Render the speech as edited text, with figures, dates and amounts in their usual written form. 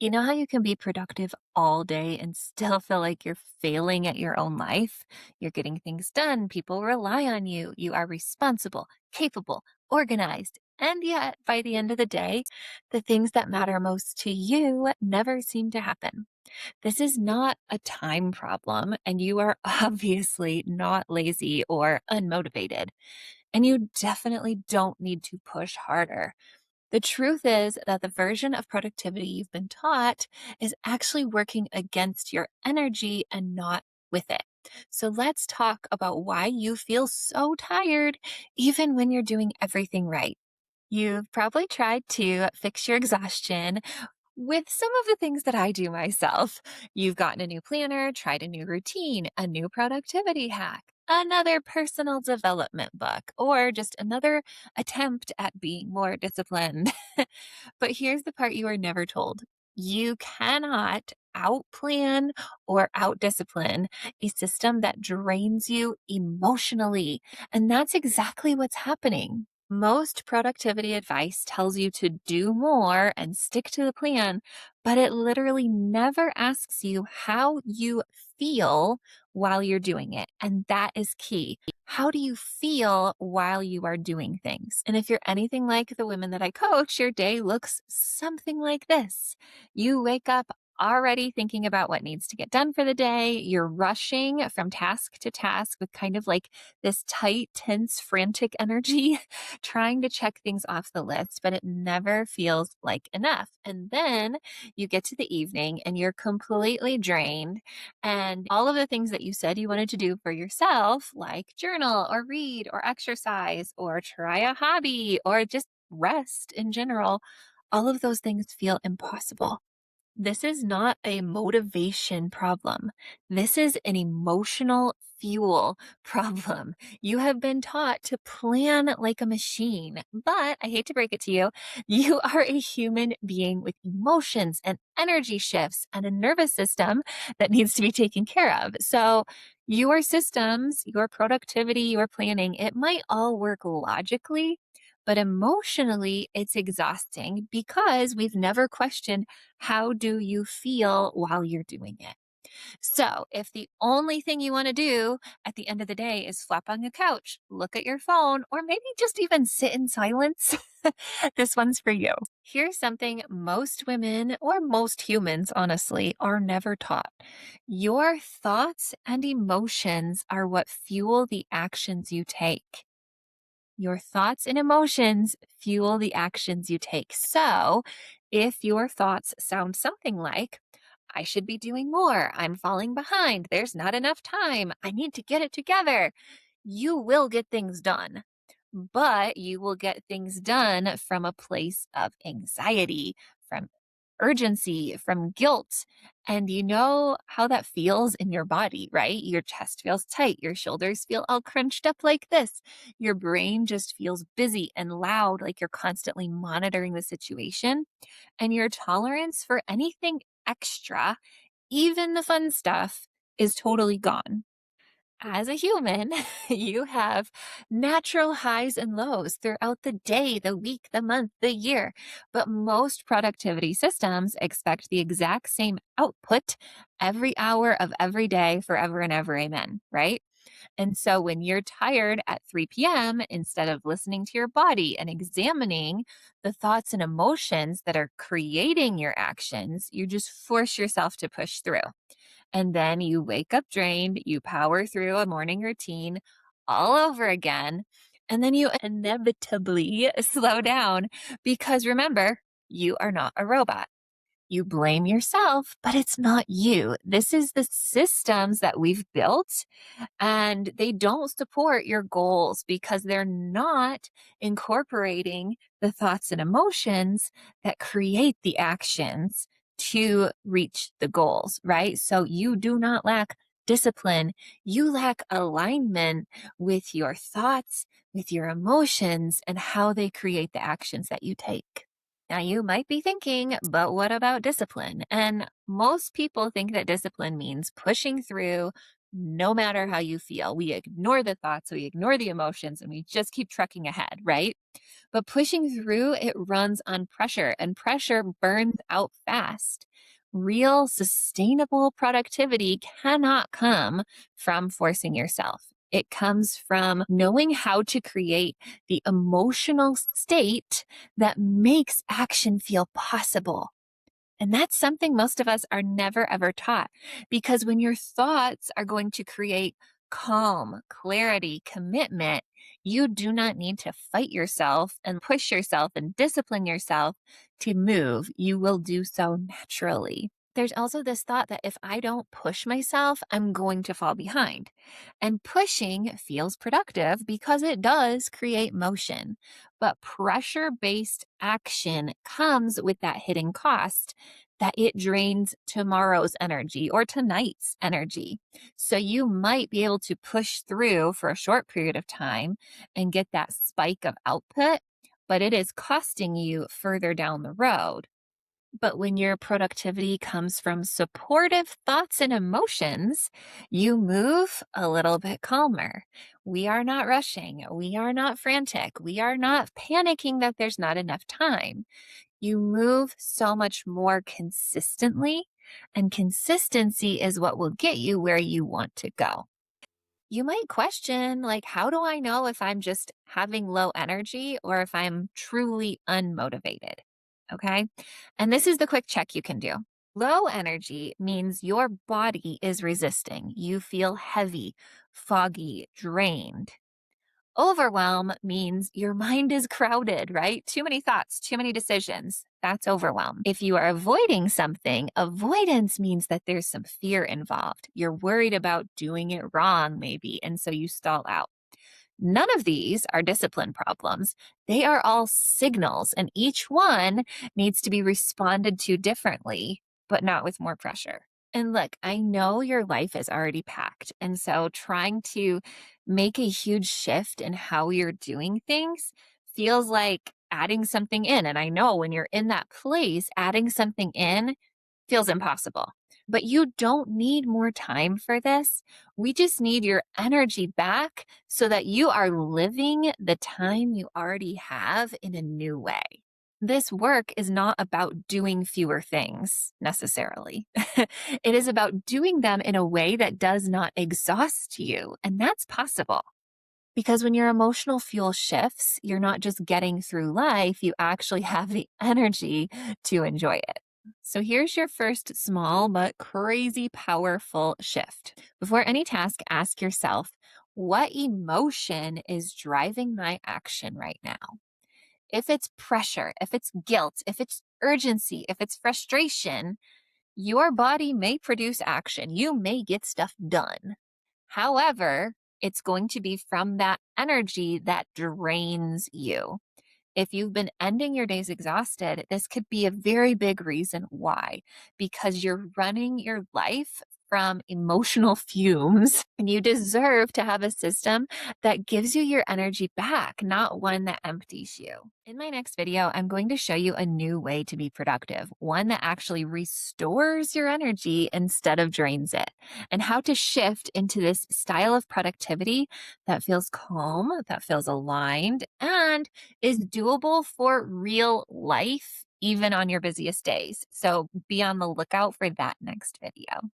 You know how you can be productive all day and still feel like you're failing at your own life? You're getting things done, people rely on you, you are responsible, capable, organized. And yet, by the end of the day, the things that matter most to you never seem to happen. This is not a time problem, and you are obviously not lazy or unmotivated. And you definitely don't need to push harder. The truth is that the version of productivity you've been taught is actually working against your energy and not with it. So let's talk about why you feel so tired even when you're doing everything right. You've probably tried to fix your exhaustion with some of the things that I do myself. You've gotten a new planner, tried a new routine, a new productivity hack, another personal development book, or just another attempt at being more disciplined. But here's the part you are never told. You cannot outplan or outdiscipline a system that drains you emotionally. And that's exactly what's happening. Most productivity advice tells you to do more and stick to the plan, but it literally never asks you how you feel while you're doing it. And that is key. How do you feel while you are doing things? And if you're anything like the women that I coach, your day looks something like this. You wake up already thinking about what needs to get done for the day. You're rushing from task to task with kind of like this tight, tense, frantic energy, trying to check things off the list, but it never feels like enough. And then you get to the evening and you're completely drained. And all of the things that you said you wanted to do for yourself, like journal or read or exercise or try a hobby or just rest in general, all of those things feel impossible. This is not a motivation problem. This is an emotional fuel problem. You have been taught to plan like a machine, but I hate to break it to you, you are a human being with emotions and energy shifts and a nervous system that needs to be taken care of. So, your systems, your productivity, your planning, it might all work logically, but emotionally, it's exhausting because we've never questioned how do you feel while you're doing it? So, if the only thing you want to do at the end of the day is flop on the couch, look at your phone, or maybe just even sit in silence, this one's for you. Here's something most women, or most humans, honestly, are never taught. Your thoughts and emotions are what fuel the actions you take. Your thoughts and emotions fuel the actions you take. So, if your thoughts sound something like, I should be doing more, I'm falling behind, there's not enough time, I need to get it together, you will get things done. But you will get things done from a place of anxiety, from urgency, from guilt. And you know how that feels in your body, right? Your chest feels tight, your shoulders feel all crunched up like this. Your brain just feels busy and loud, like you're constantly monitoring the situation. And your tolerance for anything extra, even the fun stuff, is totally gone. As a human, you have natural highs and lows throughout the day, the week, the month, the year. But most productivity systems expect the exact same output every hour of every day, forever and ever. Amen. Right? And so when you're tired at 3 p.m., instead of listening to your body and examining the thoughts and emotions that are creating your actions, you just force yourself to push through. And then you wake up drained, you power through a morning routine all over again. And then you inevitably slow down because remember, you are not a robot. You blame yourself, but it's not you. This is the systems that we've built and they don't support your goals because they're not incorporating the thoughts and emotions that create the actions to reach the goals, right? So you do not lack discipline. You lack alignment with your thoughts, with your emotions, and how they create the actions that you take. Now, you might be thinking, but what about discipline? And most people think that discipline means pushing through, no matter how you feel. We ignore the thoughts, we ignore the emotions, and we just keep trucking ahead, right? But pushing through, it runs on pressure, and pressure burns out fast. Real sustainable productivity cannot come from forcing yourself. It comes from knowing how to create the emotional state that makes action feel possible. And that's something most of us are never ever taught, because when your thoughts are going to create calm, clarity, commitment, you do not need to fight yourself and push yourself and discipline yourself to move. You will do so naturally. There's also this thought that if I don't push myself, I'm going to fall behind. And pushing feels productive because it does create motion. But pressure based action comes with that hidden cost that it drains tomorrow's energy or tonight's energy. So you might be able to push through for a short period of time and get that spike of output, but it is costing you further down the road. But when your productivity comes from supportive thoughts and emotions, you move a little bit calmer. We are not rushing. We are not frantic. We are not panicking that there's not enough time. You move so much more consistently, and consistency is what will get you where you want to go. You might question, like, how do I know if I'm just having low energy or if I'm truly unmotivated? Okay. And this is the quick check you can do. Low energy means your body is resisting. You feel heavy, foggy, drained. Overwhelm means your mind is crowded, right? Too many thoughts, too many decisions. That's overwhelm. If you are avoiding something, avoidance means that there's some fear involved. You're worried about doing it wrong, maybe, and so you stall out. None of these are discipline problems. They are all signals, and each one needs to be responded to differently, but not with more pressure. And look, I know your life is already packed. And so trying to make a huge shift in how you're doing things feels like adding something in. And I know when you're in that place, adding something in feels impossible. But you don't need more time for this. We just need your energy back so that you are living the time you already have in a new way. This work is not about doing fewer things necessarily. It is about doing them in a way that does not exhaust you. And that's possible. Because when your emotional fuel shifts, you're not just getting through life, you actually have the energy to enjoy it. So here's your first small but crazy powerful shift. Before any task, ask yourself, what emotion is driving my action right now? If it's pressure, if it's guilt, if it's urgency, if it's frustration, your body may produce action. You may get stuff done. However, it's going to be from that energy that drains you. If you've been ending your days exhausted, this could be a very big reason why, because you're running your life from emotional fumes, and you deserve to have a system that gives you your energy back, not one that empties you. In my next video, I'm going to show you a new way to be productive, one that actually restores your energy instead of drains it, and how to shift into this style of productivity that feels calm, that feels aligned, and is doable for real life, even on your busiest days. So be on the lookout for that next video.